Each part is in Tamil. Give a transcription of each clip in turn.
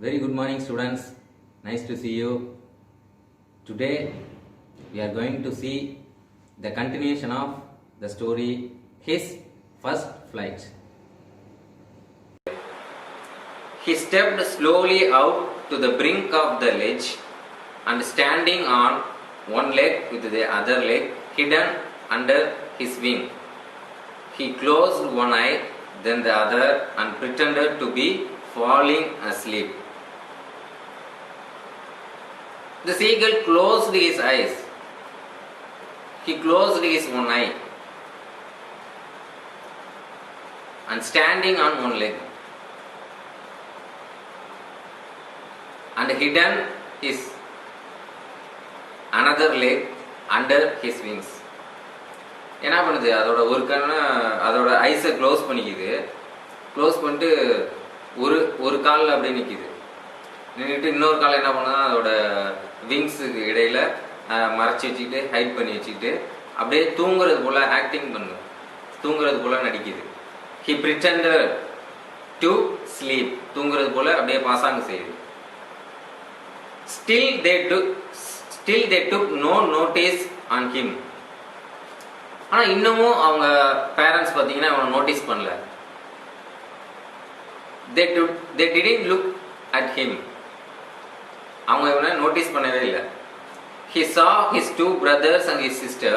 Very good morning, students. Nice to see you. Today we are going to see the continuation of the story His First Flight. He stepped slowly out to the brink of the ledge and standing on one leg with the other leg hidden under his wing. He closed one eye, then the other, and pretended to be falling asleep. The seagull closed his eyes. He closed his one eye and standing on one leg and hidden his another leg under his wings. என்ன பண்ணுது, அதோட ஒரு கண்ணை அதோட ஐஸை க்ளோஸ் பண்ணிக்குது. க்ளோஸ் பண்ணிட்டு ஒரு காலில் அப்படியே நிற்கிது. நின்றுட்டு இன்னொரு காலை என்ன பண்ணுதுன்னா அதோட விங்ஸுக்கு இடையில மறைச்சி வச்சுக்கிட்டு ஹைட் பண்ணி வச்சுக்கிட்டு அப்படியே தூங்குறது போல ஆக்டிங் பண்ணுது, தூங்குறது போல நடிக்குது. ஹி பிரிட்டண்டட் டு ஸ்லீப், தூங்குறது போல அப்படியே பாசாங்க செய்யுது. Still they took no notice on him. ஆனால் இன்னமும் அவங்க பேரண்ட்ஸ் பார்த்தீங்கன்னா அவனை நோட்டீஸ் பண்ணல. They didn't look at him. அவங்க இவனை நோட்டீஸ் பண்ணவே இல்லை. He saw his two brothers and his sister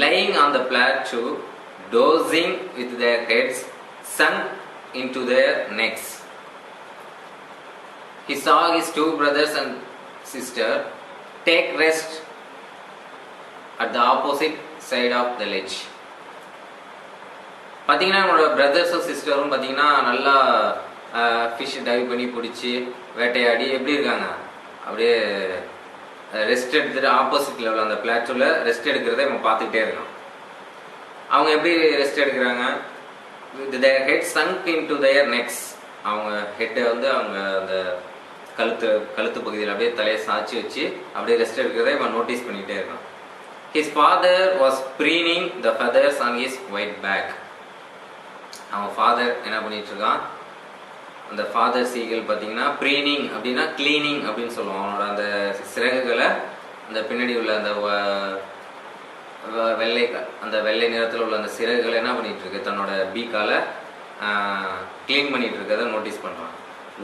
lying on the plateau, dozing with their heads sunk into their necks. He saw his two brothers and sister take rest at the opposite side of the ledge. பார்த்தீங்கன்னா என்னோட பிரதர்ஸும் சிஸ்டரும் பார்த்தீங்கன்னா நல்லா ஃபிஷ் டைவ் பண்ணி பிடிச்சி வேட்டையாடி எப்படி இருக்காங்க, அப்படியே ரெஸ்ட் எடுத்துட்டு ஆப்போசிட் லெவல் அந்த பிளாட்டூவில் ரெஸ்ட் எடுக்கிறத நம்ம பார்த்துக்கிட்டே இருக்கோம். அவங்க எப்படி ரெஸ்ட் எடுக்கிறாங்க, their head sunk into their necks. அவங்க ஹெட்டை வந்து அவங்க அந்த கழுத்து பகுதியில் அப்படியே தலையை சாய்ச்சி வச்சு அப்படியே ரெஸ்ட் எடுக்கிறத இவன் நோட்டீஸ் பண்ணிகிட்டே இருக்கான். His father was preening the feathers on his white back. அவன் ஃபாதர் என்ன பண்ணிட்டு இருக்கான், அந்த ஃபாதர் சீகல் பார்த்தீங்கன்னா ப்ரீனிங் அப்படின்னா கிளீனிங் அப்படின்னு சொல்லுவான். அவனோட அந்த சிறகுகளை அந்த பின்னாடி உள்ள அந்த வெள்ளை நிறத்தில் உள்ள அந்த சிறகுகளை என்ன பண்ணிட்டு இருக்கு, தன்னோட பீக்கால கிளீன் பண்ணிட்டு இருக்கிறத நோட்டீஸ் பண்றான்.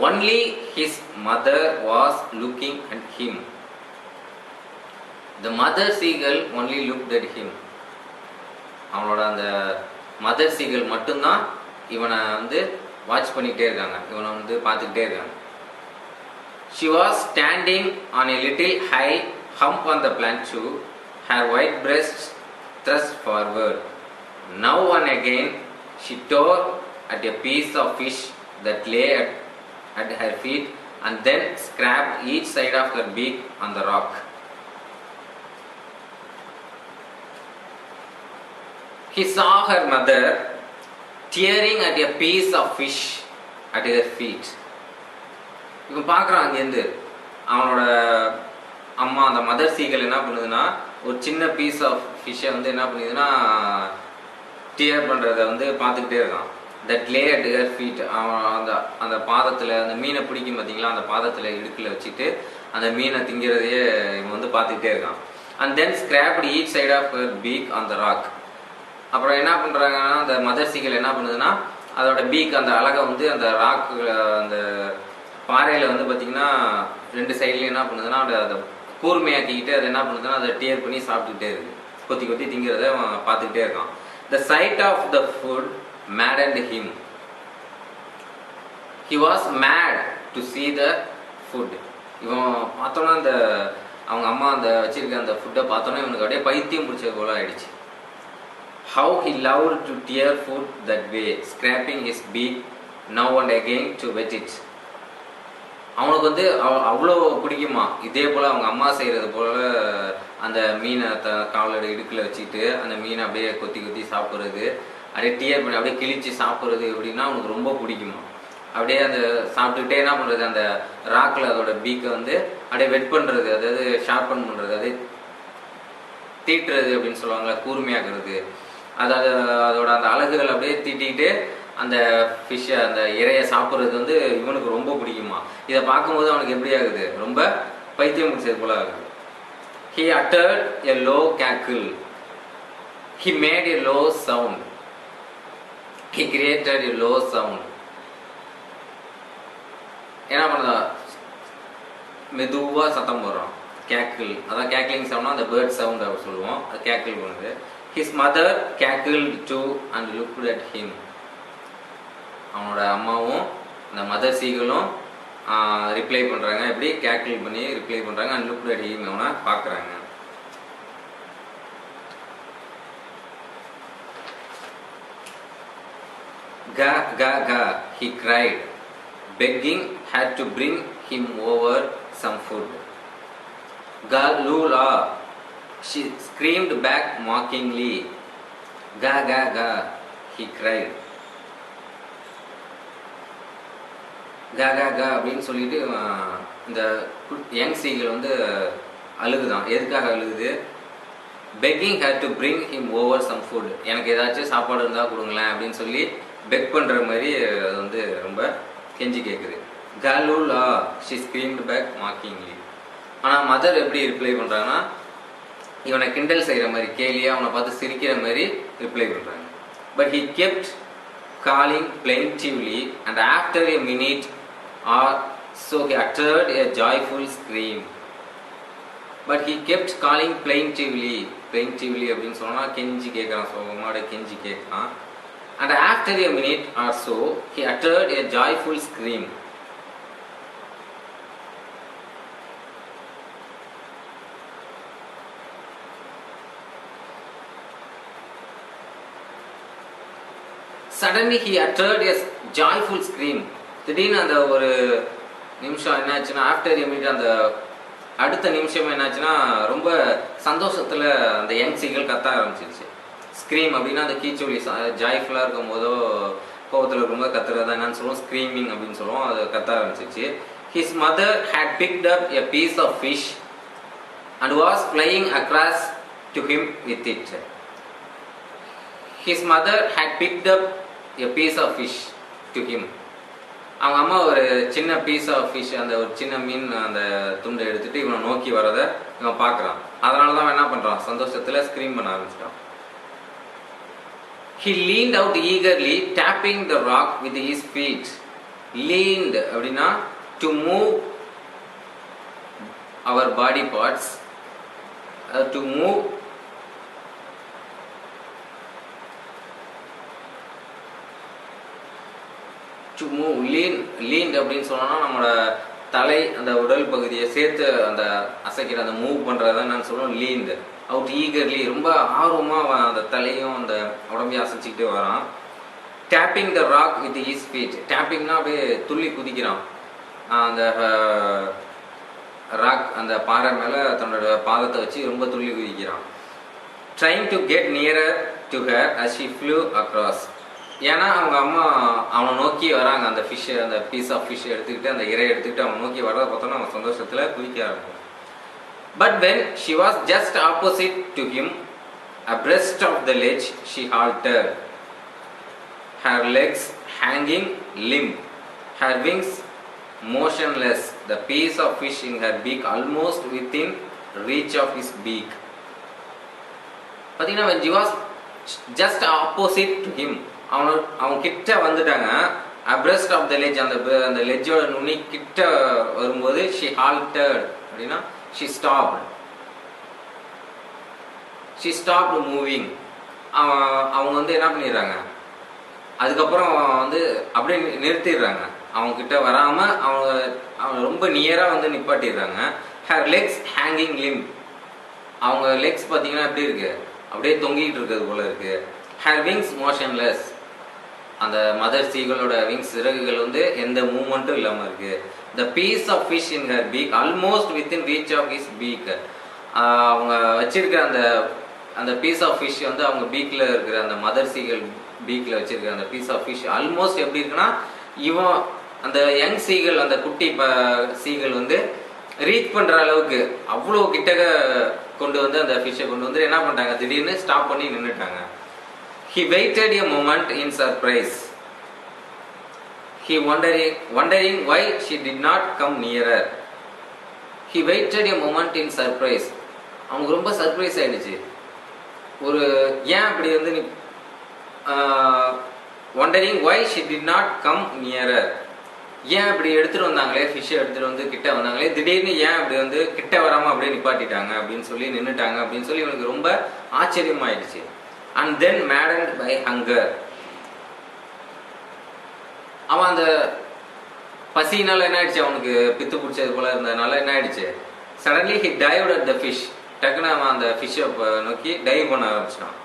Only his mother was looking at him. The mother seagull only looked at him. அவனோட அந்த மதர் சீகல் மட்டும்தான் இவனை வந்து வாட்ச் பண்ணிகிட்டே இருக்காங்க, இவனை வந்து பார்த்துக்கிட்டே இருக்காங்க. She was standing on a little high hump on the plateau, her white breasts thrust forward. Now and again she tore at a piece of fish that lay at her feet and then scraped each side of her beak on the rock. He saw her mother tearing at a piece of fish at her feet. இவன் பார்க்குறான் அங்கேருந்து அவனோட அம்மா அந்த மதர் சீகல் என்ன பண்ணுதுன்னா ஒரு சின்ன பீஸ் ஆஃப் ஃபிஷ்ஷை வந்து என்ன பண்ணுதுன்னா டியர் பண்ணுறத வந்து பார்த்துக்கிட்டே இருக்கான். That lay at her feet. அவன் அந்த பாதத்தில் அந்த மீனை பிடிக்கும் பார்த்தீங்களா, அந்த பாதத்தில் இடுக்கில் வச்சுட்டு அந்த மீனை திங்கிறதையே இவன் வந்து பார்த்துக்கிட்டே இருக்கான். And then scraped each side of her beak on the rock. அப்புறம் என்ன பண்ணுறாங்கன்னா அந்த மதர் சீகல் என்ன பண்ணுதுன்னா அதோட பீக் அந்த அழகை வந்து அந்த ராக்கு அந்த பாறையில் வந்து பார்த்திங்கன்னா ரெண்டு சைட்லேயும் என்ன பண்ணுதுன்னா அதை கூர்மையாக்கிக்கிட்டு அதை என்ன பண்ணுதுன்னா அதை டியர் பண்ணி சாப்பிட்டுக்கிட்டே இருக்குது, கொத்தி கொத்தி திங்கிறத அவன் பார்த்துக்கிட்டே இருக்கான். The sight of the food maddened him. He was mad to see the food. இவன் பார்த்தோன்னா அந்த அவங்க அம்மா அந்த வச்சிருக்க அந்த ஃபுட்டை பார்த்தோன்னா இவனுக்கு அப்படியே பைத்தியம் பிடிச்ச போல ஆயிடுச்சு. How he loved to tear food that way, scraping his beak now and again to wet it. அவனுக்கு வந்து அவ்வளோ பிடிக்குமா, இதே போல் அவங்க அம்மா செய்கிறது போல் அந்த மீனை காலோட இடுக்கில் வச்சுக்கிட்டு அந்த மீனை அப்படியே கொத்தி கொத்தி சாப்பிட்றது, அப்படியே டியர் பண்ணி அப்படியே கிழிச்சு சாப்பிட்றது எப்படின்னா அவனுக்கு ரொம்ப பிடிக்குமா. அப்படியே அந்த சாப்பிட்டுக்கிட்டே என்ன பண்ணுறது, அந்த ராக்கில் அதோட பீக்கை வந்து அப்படியே வெட் பண்ணுறது, அதாவது ஷார்பன் பண்ணுறது, அதே தீட்டுறது அப்படின்னு சொல்லுவாங்களே, கூர்மையாக்குறது. அதாவது அதோட அந்த அழகுகள் அப்படியே தீட்டிக்கிட்டு அந்த ஃபிஷ்ஷை அந்த இறையை சாப்பிட்றது வந்து இவனுக்கு ரொம்ப பிடிக்குமா. சொல்றான். இதை பார்க்கும்போது அவனுக்கு எப்படி ஆகுது, ரொம்ப பைத்தியம் முடிச்சது போல ஆகுது. He uttered a low cackle. He made a low sound. He created a low sound. என்ன பண்ணா, மெதுவா சத்தம் போடுறான். கேக்கிள், அதான் கேக்லிங் சவுண்ட்னா அந்த பேர்ட் சவுண்ட் அப்படி சொல்லுவோம். அது கேக்கிள் பண்ணுது. His mother cackled too and looked at him. அவனோட அம்மாவும் இந்த மதர் சீகளும் ரிப்ளை பண்றாங்க. எப்படி கேக்கிள் பண்ணி ரிப்ளை பண்றாங்க. and looked at him, அவனை பார்க்கறாங்க. Ga ga ga, he cried, begging her to bring him over some food. Ga lula, she screamed back mockingly. Ga ga ga, he cried. Ga ga ga அப்படின்னு சொல்லிட்டு இந்த யங் சீகள் வந்து அழுகுதான். எதுக்காக அழுகுது? begging her to bring him over some food. எனக்கு ஏதாச்சும் சாப்பாடு இருந்தா கொடுங்களேன் அப்படின்னு சொல்லி பெக் பண்ற மாதிரி அது வந்து ரொம்ப கெஞ்சி கேட்குது. galula, she screamed back mockingly. ஆனால் மதர் எப்படி ரிப்ளை பண்ணுறாங்கன்னா, இவனை கிண்டல் செய்கிற மாதிரி, கேலியாக அவனை பார்த்து சிரிக்கிற மாதிரி ரிப்ளை பண்ணுறாங்க. But he kept calling plaintively and after a minute or so he uttered a joyful scream. But he kept calling plaintively அப்படின்னு சொன்னால் கெஞ்சி கேட்குறான், சோகமாக கெஞ்சி கேட்குறான். And after a minute or so he uttered a joyful scream. Suddenly he uttered a joyful scream. திடீர்னு அந்த ஒரு நிமிஷம் என்னாச்சுன்னா, ஆஃப்டர் எ மினிட், அந்த அடுத்த நிமிஷம் என்னாச்சுன்னா ரொம்ப சந்தோஷத்தில் அந்த யங் சீகள் கத்த ஆரம்பிச்சிருச்சு. ஸ்க்ரீம் அப்படின்னா அந்த கீச்சொலி, ஜாய்ஃபுல்லாக இருக்கும் போதோ கோவத்தில் இருக்கும்போது கத்துறதா என்னன்னு சொல்லுவோம், ஸ்க்ரீமிங் அப்படின்னு சொல்லுவோம். அது கத்த ஆரம்பிச்சிருச்சு. His mother had picked up a piece of fish and was flying across to him with it. His mother had picked up a piece of fish to him. அவங்க அம்மா ஒரு சின்ன பீஸ் ஆஃப் ஃபிஷ், அந்த ஒரு சின்ன மீன் அந்த துண்டை எடுத்துட்டு இவனை நோக்கி வரதை இவன் பார்க்குறான். அதனால தான் என்ன பண்ணுறான், சந்தோஷத்தில் ஸ்க்ரீம் பண்ண ஆரம்பிச்சிட்டான். He leaned out eagerly, tapping the rock with his feet. Leaned அப்படின்னா to move our body parts, to move leaned அப்படின்னு சொன்னோம்னா நம்மளோட தலை அந்த உடல் பகுதியை சேர்த்து அந்த அசைக்கிற அந்த மூவ் பண்ணுறத நான் சொல்லுவோம் leaned. அவுட் ஈகர்லி, ரொம்ப ஆர்வமாக அந்த தலையும் அந்த உடம்பையும் அசைச்சிக்கிட்டே வரான். Tapping the rock with his feet. டேப்பிங்னா அப்படியே துள்ளி குதிக்கிறான். அந்த ராக் அந்த பாறை மேலே தன்னோட பாதத்தை வச்சு ரொம்ப துள்ளி குதிக்கிறான். Trying to get nearer to her as she flew across. ஏன்னா அவங்க அம்மா அவனை நோக்கி வராங்க. அந்த ஃபிஷ், அந்த பீஸ் ஆஃப் ஃபிஷ் எடுத்துக்கிட்டு, அந்த இறை எடுத்துக்கிட்டு அவன் நோக்கி வர்றதை பார்த்தோன்னா அவன் சந்தோஷத்தில் குதிக்க ஆரம்பிக்கும். But when she was just opposite to him, abreast of the ledge, she halted, her legs hanging limp, her wings motionless, the piece of fish in her beak almost within reach of his beak. பார்த்தீங்கன்னா when she was just opposite to him, அவன் கிட்ட வந்துட்டாங்க. abreast of the ledge, அந்த லெட்ஜோட நுனி கிட்ட வரும்போது she halted அப்படின்னா she stopped moving. அவங்க வந்து என்ன பண்ணிடுறாங்க, அதுக்கப்புறம் வந்து அப்படியே நிறுத்திடுறாங்க. அவங்க கிட்ட வராம அவங்க ரொம்ப நியரா வந்து நிப்பாட்டிடுறாங்க. her legs hanging limp, அவங்க லெக்ஸ் பார்த்தீங்கன்னா எப்படி இருக்கு, அப்படியே தொங்கிட்டு இருக்கிறது போல இருக்கு. her wings motionless, அந்த மதர் சீகளோட விங்ஸ் சிறகுகள் வந்து எந்த மூவ்மெண்ட்டும் இல்லாமல் இருக்கு. the piece of fish in her beak almost within reach of his beak, அவங்க வச்சிருக்கிற அந்த பீஸ் ஆஃப் ஃபிஷ் வந்து அவங்க பீக்ல இருக்கிற அந்த மதர் சீகள் பீக்ல வச்சிருக்கிற அந்த பீஸ் ஆஃப் ஃபிஷ் ஆல்மோஸ்ட் எப்படி இருக்குன்னா, இவன் அந்த யங் சீகள், அந்த குட்டி சீகள் வந்து ரீச் பண்ற அளவுக்கு அவ்வளோ கிட்டக கொண்டு வந்து அந்த ஃபிஷ்ஷை கொண்டு வந்து என்ன பண்ணிட்டாங்க, திடீர்னு ஸ்டாப் பண்ணி நின்றுட்டாங்க. He waited a moment in surprise. He wondering why she did not come nearer. He waited a moment in surprise. அவனுக்கு ரொம்ப சர்ப்ரைஸ் ஆயிடுச்சு. ஒரு ஏன் அப்படி வந்து நீ wondering why she did not come nearer. ஏன் அப்படி எடுத்துட்டு வந்தாங்களே, ஃபிஷ் எடுத்துட்டு வந்து கிட்ட வந்தாங்களே, திடீர்னு ஏன் அப்படி வந்து கிட்ட வராம அப்படியே நிப்பாட்டிட்டாங்க அப்படின்னு சொல்லி நின்றுட்டாங்க அப்படின்னு சொல்லி இவனுக்கு ரொம்ப ஆச்சரியமாயிடுச்சு. And then maddened by hunger. அவன் அந்த பசினால என்ன ஆயிடுச்சு, அவனுக்கு பித்து பிடிச்சது போல இருந்ததுனால என்ன ஆயிடுச்சு, suddenly he dived at the fish. டக்குன்னு அவன் அந்த ஃபிஷ்ஷை நோக்கி டைவ் பண்ண ஆரம்பிச்சிட்டான்.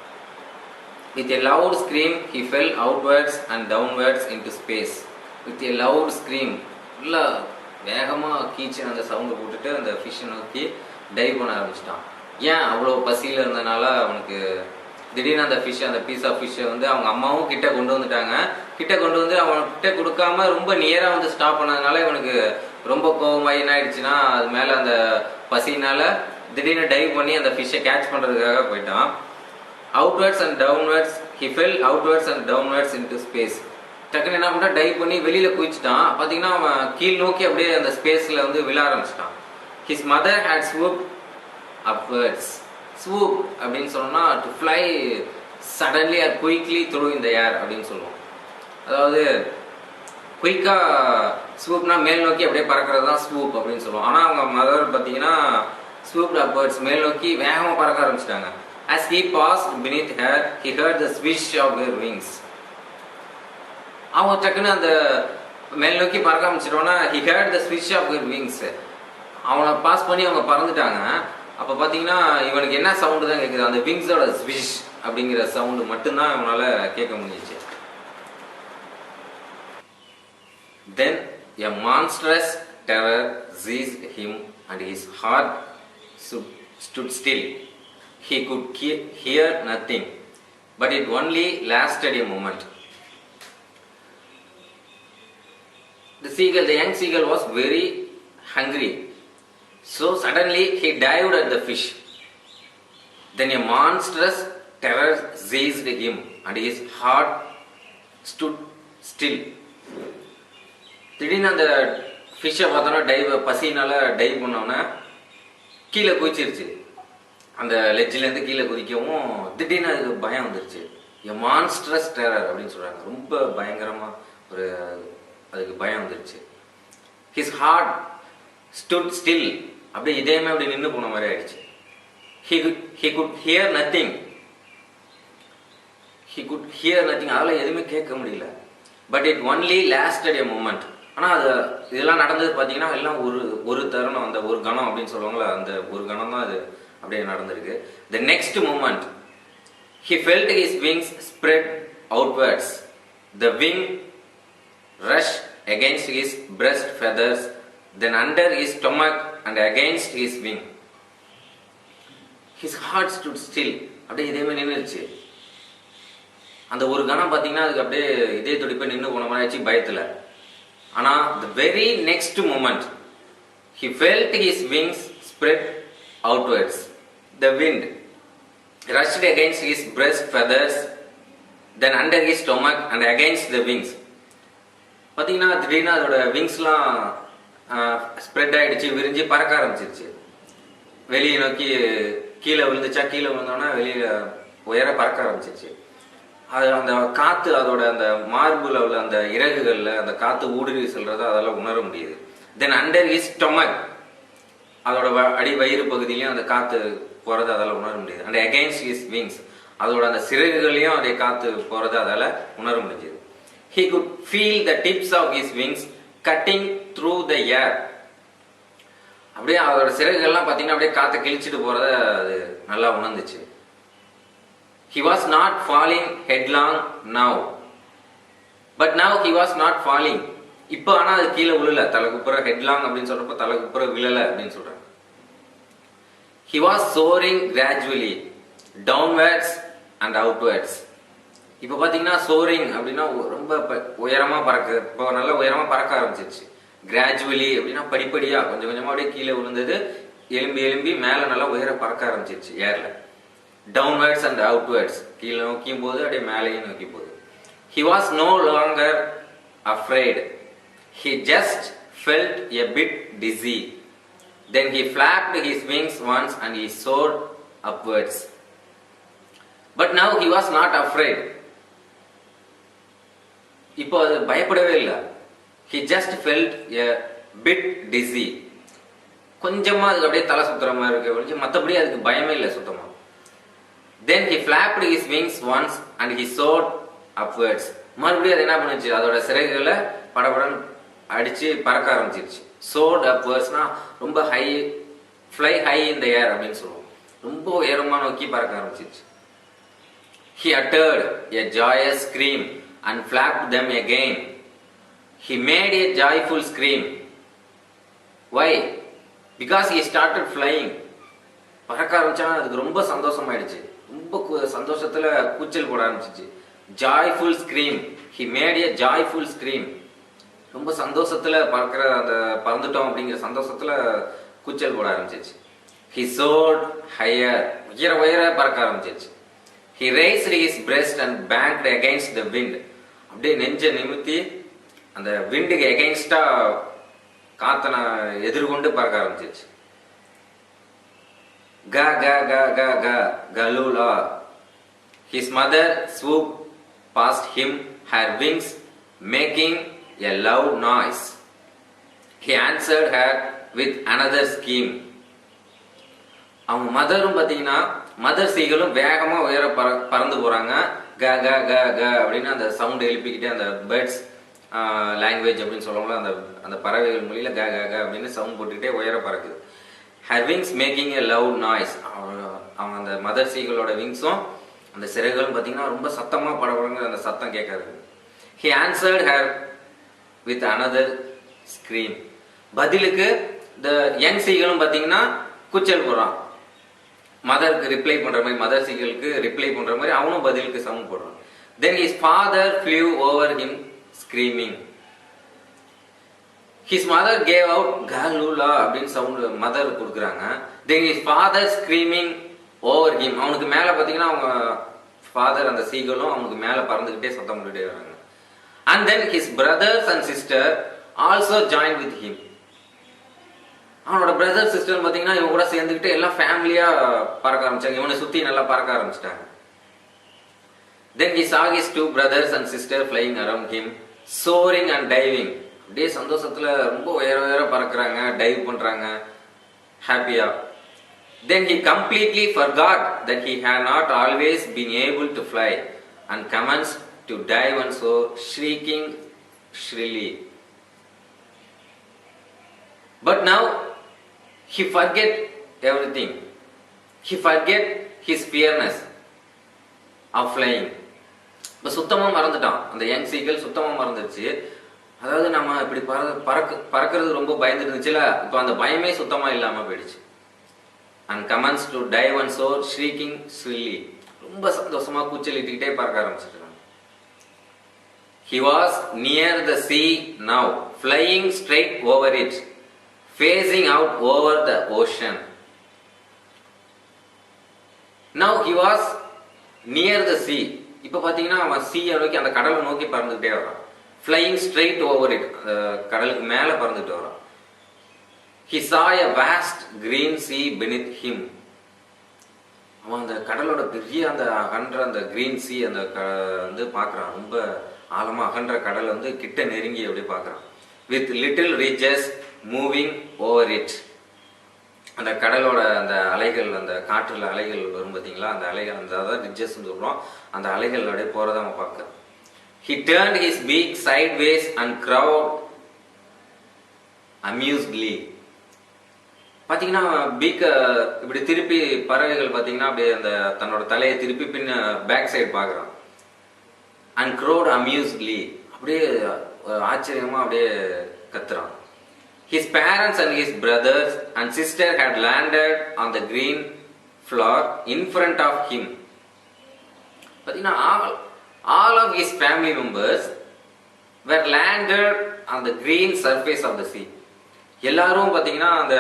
With a loud scream he fell outwards and downwards into space. With a loud scream, இல்ல வேகமா கீச்சு அந்த சவுண்ட் போட்டுட்டு அந்த ஃபிஷ்ஷை நோக்கி டைவ் பண்ண ஆரம்பிச்சிட்டான். ஏன் அவ்வளோ பசியில் இருந்ததுனால அவனுக்கு திடீர்னு அந்த ஃபிஷ், அந்த பீஸ் ஆஃப் ஃபிஷ்ஷை வந்து அவங்க அம்மாவும் கிட்ட கொண்டு வந்துட்டாங்க. கிட்ட கொண்டு வந்து அவன்கிட்ட கொடுக்காம ரொம்ப நியராக வந்து ஸ்டாப் பண்ணதுனால இவனுக்கு ரொம்ப கோபமாகி என்ன ஆயிடுச்சுன்னா, அது மேலே அந்த பசினால திடீர்னு டைவ் பண்ணி அந்த ஃபிஷ்ஷை கேட்ச் பண்ணுறதுக்காக போயிட்டான். Outwards and downwards he fell outwards and downwards into space. டக்குன்னு என்ன பண்ணா, டைவ் பண்ணி வெளியில குதிச்சிட்டான். பார்த்தீங்கன்னா அவன் கீழ் நோக்கி அப்படியே அந்த ஸ்பேஸ்ல வந்து விழ ஆரம்பிச்சிட்டான். His mother had swooped upwards. Swoop அப்படின்னு சொன்னா to fly suddenly or quickly through in the air அப்படின்னு சொல்லுவோம். அதாவது குயிக்கா ஸ்வூப்னா மேல் நோக்கி அப்படியே பறக்கிறது தான் ஸ்வூப் அப்படின்னு சொல்லுவோம். ஆனால் அவங்க மதர் பார்த்தீங்கன்னா swooped upwards, மேல் நோக்கி வேகமாக பறக்க ஆரம்பிச்சிட்டாங்க. As he passed beneath her, he heard the swish of her wings. அவன் டக்குன்னு அந்த மேல் நோக்கி பறக்க ஆரம்பிச்சிட்டோன்னா he heard the swish of her wings. அவனை பாஸ் பண்ணி அவங்க பறந்துட்டாங்க. அப்போ பார்த்தீங்கன்னா இவனுக்கு என்ன சவுண்டு தான் கேட்குது, அந்த விங்ஸோட ஸ்விஷ் அப்படிங்கிற சவுண்டு மட்டும்தான் இவனால் கேட்க முடிஞ்சிச்சு. Then a monstrous terror seized him and his heart stood still. He could hear nothing, but it only lasted a moment. The young seagull was very hungry, so suddenly he dived at the fish. Then a monstrous terror seized him and his heart stood still. திடீர்னு அந்த ஃபிஷ்ஷை பார்த்தோன்னா பசினால டைவ் பண்ணோன்னா கீழே குதிச்சிருச்சு. அந்த லெஜ்லேருந்து கீழே குதிக்கவும் திடீர்னு அதுக்கு பயம் வந்துருச்சு. எ மான்ஸ்ட்ரஸ் டெரர் அப்படின்னு சொல்கிறாங்க. ரொம்ப பயங்கரமாக ஒரு அதுக்கு பயம் வந்துருச்சு. ஹிஸ் ஹார்ட் ஸ்டுட் ஸ்டில், அப்படியே இதயமே அப்படி நின்று போன மாதிரி ஆயிடுச்சு. he could hear nothing. அதெல்லாம் எதுவுமே கேட்க முடியல. But it only lasted a moment. ஆனால் அது இதெல்லாம் நடந்தது பார்த்தீங்கன்னா எல்லாம் ஒரு தருணம், அந்த ஒரு கணம் அப்படின்னு சொல்லுவாங்களா, அந்த ஒரு கணம் தான் அது அப்படியே நடந்திருக்கு. The next moment he felt his wings spread outwards. The wing rushed against his breast feathers, then under his stomach and against his wing. His heart stood still. அப்படியே இதயமே நின்றுச்சு. அந்த ஒரு கணம் பார்த்தீங்கன்னா அதுக்கு அப்படியே இதய துடிப்பை நின்று போன மாதிரி ஆச்சு பயத்தில். ஆனால் the very next moment he felt his wings spread outwards. The wind rushed against his breast feathers, then under his stomach and against the wings. பார்த்தீங்கன்னா திடீர்னு அதோட விங்ஸ்லாம் ஸ்ப்ரெட் ஆகிடுச்சு, விரிஞ்சு பறக்க ஆரம்பிச்சிருச்சு. வெளியே நோக்கி கீழே விழுந்துச்சா, கீழே விழுந்தோன்னா வெளியில் உயர பறக்க ஆரம்பிச்சிருச்சு. அது அந்த காற்று அதோட அந்த மார்புல உள்ள அந்த இறகுகளில் அந்த காற்று ஊடுருவி செல்றதை அதெல்லாம் உணர முடியுது. தென் அண்டர் ஹிஸ் ஸ்டொமக், அதோட அடி வயிறு பகுதியிலையும் அந்த காற்று போகிறது அதெல்லாம் உணர முடியுது. அண்ட் அகெயின்ஸ்ட் ஹிஸ் விங்ஸ், அதோட அந்த சிறகுகளையும் அதே காற்று போகிறது அதால் உணர முடிஞ்சது. He could feel the tips of his wings cutting through the air. அப்படியே அதோட சிறகுகள்லாம் பார்த்தீங்கன்னா அப்படியே காற்றை கிழிச்சிட்டு போகிறத அது நல்லா உணர்ந்துச்சு. He was not falling headlong now. But now he was not falling. இப்போ ஆனால் அது கீழே விழல, தலைக்குப்புற ஹெட்லாங் அப்படின்னு சொல்றப்ப தலைக்குப்புற விழலை அப்படின்னு சொல்றாங்க. He was soaring gradually downwards and outwards. இப்போ பார்த்தீங்கன்னா சோரிங் அப்படின்னா ரொம்ப உயரமா பறக்கு, இப்போ நல்லா உயரமா பறக்க ஆரம்பிச்சிருச்சு. கிராஜுவலி அப்படின்னா படிப்படியா கொஞ்சம் கொஞ்சமா அப்படியே கீழே விழுந்தது, எலும்பி எலும்பி மேலே நல்லா உயர பறக்க ஆரம்பிச்சிருச்சு ஏர்ல. டவுன்வர்ட்ஸ் அண்ட் அவுட்வர்ட்ஸ், கீழே நோக்கியும் போது அப்படியே மேலேயும் நோக்கி போகுது. He was no longer afraid. He just felt a bit dizzy. Then he flapped his wings once and he soared upwards. But now he was not afraid. இப்போ அது பயப்படவே இல்லை. He just felt a bit dizzy. கொஞ்சமா அதுக்கு அப்படியே தலை சுத்துற மாதிரி இருக்கு, மற்றபடி அதுக்கு பயமே இல்லை சுத்தமா. Then he flapped his wings once and he soared upwards. மறுபடியும் அது என்ன பண்ணுச்சு, அதோட சிறகுகளை படபடன் அடிச்சு பறக்க ஆரம்பிச்சிருச்சு. soared upwardsனா ரொம்ப high, fly high in the air அப்படின்னு சொல்லுவோம், ரொம்ப உயரமா நோக்கி பறக்க ஆரம்பிச்சிருச்சு. He uttered a joyous scream and flapped them again. He made a joyful scream. Why? Because he started flying. பறக்க ஆரம்பிச்சானா அதுக்கு ரொம்ப சந்தோஷமாயிடுச்சு, ரொம்ப சந்தோஷத்துல கூச்சல் போட ஆரம்பிச்சிச்சு. joyful scream. He made a joyful scream. ரொம்ப சந்தோஷத்துல பறக்கிற அந்த பறந்துட்டோம் அப்படிங்கிற சந்தோஷத்துல கூச்சல் போட ஆரம்பிச்சிச்சு. He soared higher. உயர பறக்க ஆரம்பிச்சிச்சு. He raised his breast and banged against the wind. அப்படியே நெஞ்ச நிமித்தி அந்த விண்டுக்கு எகெயின்ஸ்டா காத்தனை எதிர்கொண்டு பறக்க ஆரம்பிச்சிச்சு. Ga ga ga ga ga galula. His mother swooped past him, her wings making a loud noise. He answered her with another scheme. அவங்க மதரும் பார்த்தீங்கன்னா மதர் சீகளும் வேகமா உயர பறந்து போறாங்க. க க க க அப்படின்னு அந்த சவுண்ட் எழுப்பிக்கிட்டே, அந்த பேர்ட்ஸ் லாங்குவேஜ் அப்படின்னு சொல்லுவாங்களா, அந்த பறவைகள் மொழியில க க க அப்படின்னு சவுண்ட் போட்டுக்கிட்டே உயர பறக்குது. her wings making a loud noise. அவங்க அந்த மதர் சீகளோட விங்ஸும் அந்த சிறகுகளும் பார்த்தீங்கன்னா ரொம்ப சத்தமா படபடங்கிற அந்த சத்தம் கேட்காது. he answered her with another scream. பதிலுக்கு இந்த யங் சீகளும் பார்த்தீங்கன்னா கூச்சல் போடுறான், மதருக்கு ரிப்ளை பண்ற மாதிரி, மதர் சீகளுக்கு ரிப்ளை பண்ற மாதிரி அவனும் பதிலுக்கு சவுண்ட் போடுறான். then his father flew over him screaming. his mother gave out galula அப்படின்னு சவுண்ட் மதர் கொடுக்குறாங்க. then his father screaming over him. அவனுக்கு மேல பாத்தீங்கன்னா அவங்க ஃபாதர் அந்த சீகளும் அவனுக்கு மேல பறந்துகிட்டே சத்தம் போட்டுட்டே வராங்க. and then his brothers and sister also joined with him. அவனோட பிரதர் சிஸ்டர் பாத்தீங்கன்னா இவங்க கூட சேர்ந்துக்கிட்டு எல்லாம் ஃபேமிலியா பறக்க ஆரம்பிச்சாங்க, இவனை சுத்தி நல்லா பறக்க ஆரம்பிச்சிட்டாங்க. then he saw his two brothers and sister flying around him, soaring and diving. அப்படியே சந்தோஷத்துல ரொம்ப உயர பறக்குறாங்க, டைவ் பண்றாங்க ஹாப்பியா. then he completely forgot that he had not always been able to fly and commenced to dive and soar, shrieking shrilly. but now he forget everything. he forget his fearness of flying. இப்ப சுத்தமா மறந்துட்டான், அந்த யங் சீகள் சுத்தமா மறந்துடுச்சு. அதாவது நம்ம இப்படி பறக்கிறது ரொம்ப பயந்துட்டு இருந்துச்சுல, இப்போ அந்த பயமே சுத்தமா இல்லாம போயிடுச்சு. and commenced to dive and soar, shrieking shrilly. ரொம்ப சந்தோஷமா கூச்சலிட்டுக்கிட்டே பறக்க ஆரம்பிச்சிட்டாங்க. he was near the sea now, flying straight over it, facing out over the ocean. now he was near the sea. இப்ப பாத்தீங்கன்னா அவன் சீயை நோக்கி, அந்த கடலை நோக்கி பறந்துகிட்டே வரான். flying straight over it, கடலுக்கு மேல பறந்துட்டு வரான். he saw a vast green sea beneath him. அவன் அந்த கடலோட பெரிய அந்த அகன்ற அந்த கிரீன் சி அந்த வந்து பாக்குறான், ரொம்ப ஆழமா அகன்ற கடலை வந்து கிட்ட நெருங்கி அப்படியே பாக்குறான். with little ridges moving over it. அந்த கடலோட அந்த அலைகள், அந்த காற்றுல அலைகள் வரும் பார்த்தீங்களா, அந்த அலைகள், அந்த அதாவது ரிட்ஜஸ் சொல்றோம், அந்த அலைகள் அப்படியே போறத அவன் பார்க்க. he turned his beak sideways and crowed amusedly. பாத்தீங்கன்னா பீக்க இப்படி திருப்பி பறவைகள் பாத்தீங்கன்னா அப்படியே அந்த தன்னோட தலையை திருப்பி பின்ன பேக் சைடு பாக்குறான். and crowed amusedly, அப்படியே ஆச்சரியமா அப்படியே கத்துறான். his parents and his brothers and sister had landed on the green floor in front of him. பாத்தீங்கன்னா all of his family members were landed on the green surface of the sea. எல்லாரும் பாத்தீங்கன்னா அந்த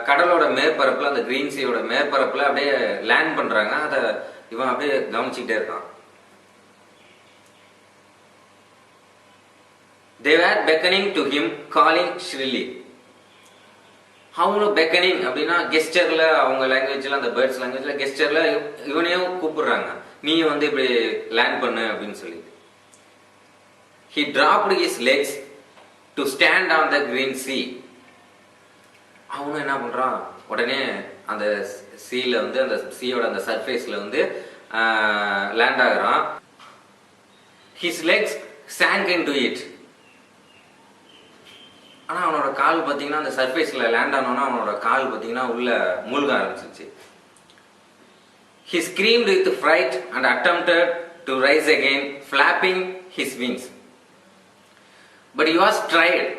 கடலோட மேற்பரப்புல, அந்த கிரீன் சீயோட மேற்பரப்புல அப்படியே லேண்ட் பண்றாங்க. அத இவன் அப்படியே கவனிச்சுக்கிட்டே இருக்கான். They were beckoning to him, calling shrilly. அவங்களும் பெக்கனிங் அப்படின்னா கெஸ்டர்ல, அவங்க லாங்குவேஜ்ல, அந்த பேர்ட்ஸ் லாங்குவேஜ்ல கெஸ்டர்ல இவனையும் கூப்பிடுறாங்க, நீ வந்து இப்படி லேண்ட் பண்ணு அப்படின்னு சொல்லி. He dropped his legs to stand on the green sea. அவனும் என்ன பண்றான், உடனே அந்த சீல வந்து அந்த சீயோட அந்த சர்ஃபேஸ்ல வந்து land ஆகுறான். His legs sank into it. ஆனா அவனோட கால் பாத்தீங்கன்னா அந்த சர்ஃபேஸ்ல லேண்ட் ஆனோன்னா அவனோட கால் பாத்தீங்கன்னா உள்ள மூழ்க ஆரம்பிச்சிருச்சு. He screamed with fright and attempted to rise again, flapping his wings. But he was tired.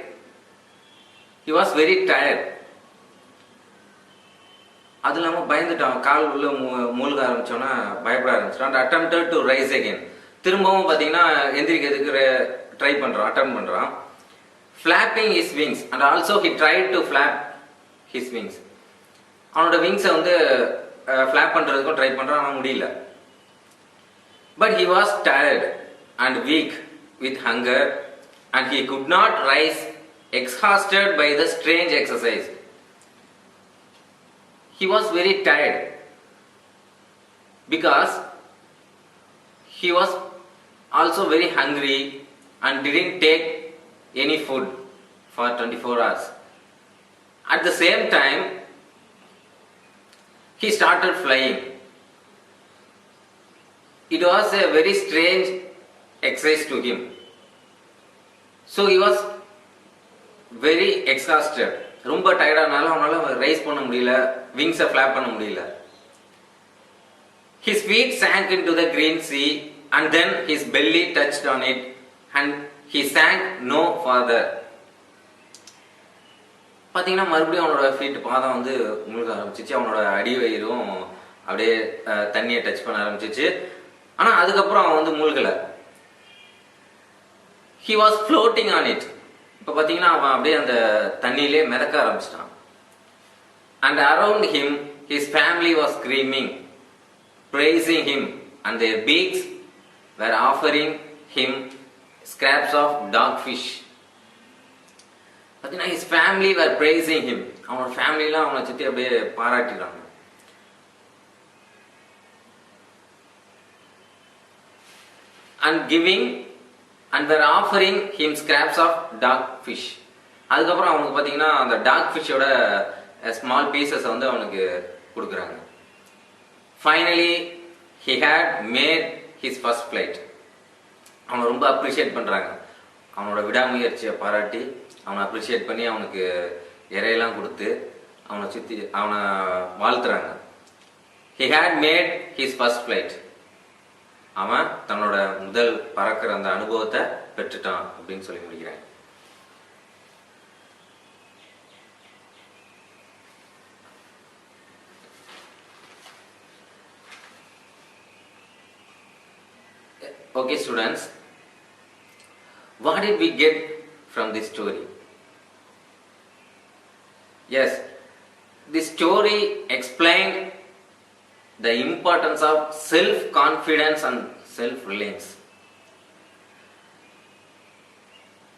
He was very tired. அது இல்லாம பயந்துட்டான், கால் உள்ள மூழ்க ஆரம்பிச்சோன்னா பயப்பட ஆரம்பிச்சிட்டான். attempted to rise again. திரும்பவும் பாத்தீங்கன்னா எந்திரிக்கிறதுக்கு ட்ரை பண்றான், அட்டம் பண்றான். flapping his wings and also he tried to flap his wings. அவனோட விங்ஸை வந்து ஃபிளாப் பண்றதுக்கும் ட்ரை பண்றான், ஆனா முடியல. but he was tired and weak with hunger and he could not rise, exhausted by the strange exercise. He was very tired because he was also very hungry and didn't take any food for 24 hours. At the same time, he started flying. It was a very strange exercise to him. So he was very exhausted. ரொம்ப டயர்டானால அவனால ரைஸ் பண்ண முடியல, விங்ஸை ஃபிளாப் பண்ண முடியல. His feet sank into the green sea and then his belly touched on it and he sank no farther. பாத்தீங்கன்னா மறுபடியும் அவனோட ஃபீட் பாதம் வந்து முழுக ஆரம்பிச்சிச்சு, அவனோட அடிவயிறும் அப்படியே தண்ணியை டச் பண்ண ஆரம்பிச்சிச்சு. ஆனா அதுக்கப்புறம் அவன் வந்து மூழ்கல. He was floating on it. இப்ப பாத்தீங்கன்னா அவன் அப்படியே அந்த தண்ணியிலே மிதக்க ஆரம்பிச்சிட்டான். And around him his family was screaming, praising him, and their beaks were offering him scraps of dogfish. பாத்தீங்கன்னா his family were praising him. அவனோட ஃபேமிலிலாம் அவனை சுத்தி அப்படியே பாராட்டிடுறாங்க. And giving and were offering him scraps of dogfish. அதுக்கப்புறம் அவனுக்கு பாத்தீங்கன்னா அந்த டாக் ஃபிஷ்ஷோட ஸ்மால் பீசஸ் வந்து அவனுக்கு கொடுக்குறாங்க. Finally he had made his first flight. அவனை ரொம்ப அப்ரிஷியேட் பண்றாங்க, அவனோட விடாமுயற்சியை பாராட்டி அவனை அப்ரிஷியேட் பண்ணி அவனுக்கு இறையெல்லாம் கொடுத்து அவனை சுத்தி அவனை வாழ்த்துறாங்க. He had made his first flight. அவன் தன்னோட முதல் பறக்கிற அந்த அனுபவத்தை பெற்றுட்டான் அப்படின்னு சொல்லி முடிக்கிறேன். Okay students, what did we get from this story? Yes, this story explained the importance of self-confidence and self-reliance.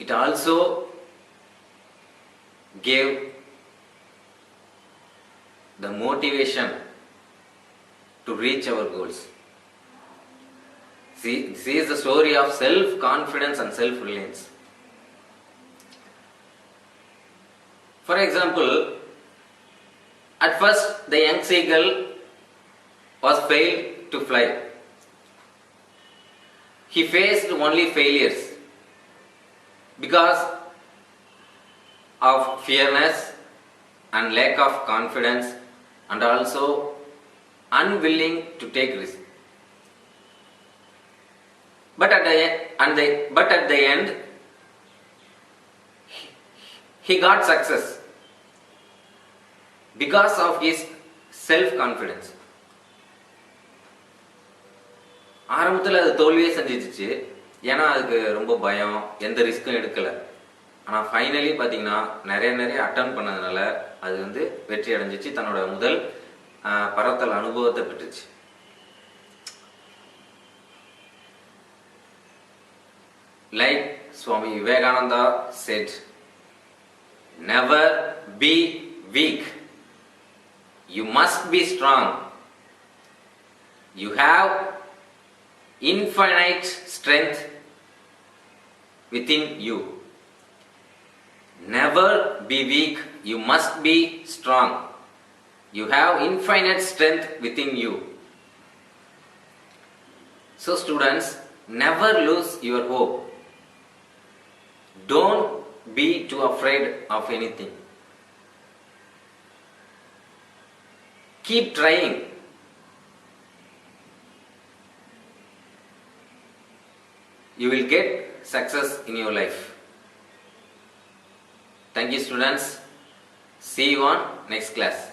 It also gave the motivation to reach our goals. See, this is the story of self-confidence and self-reliance. For example, at first the young seagull was failed to fly. He faced only failures because of fearness and lack of confidence and also unwilling to take risks. But at the end, he got success because of his self-confidence. ஆரம்பத்தில் அது தோல்வியே செஞ்சிச்சு, ஏன்னா அதுக்கு ரொம்ப பயம், எந்த ரிஸ்க்கும் எடுக்கல. ஆனால் ஃபைனலி பார்த்தீங்கன்னா நிறைய அட்டன் பண்ணதுனால அது வந்து வெற்றி அடைஞ்சிச்சு, தன்னோட முதல் பறத்தல் அனுபவத்தை பெற்றுச்சு. Like Swami Vivekananda said, never be weak. You must be strong. You have infinite strength within you. Never be weak. You must be strong. You have infinite strength within you. So students, never lose your hope. Don't be too afraid of anything. Keep trying. You will get success in your life. Thank you students. See you on next class.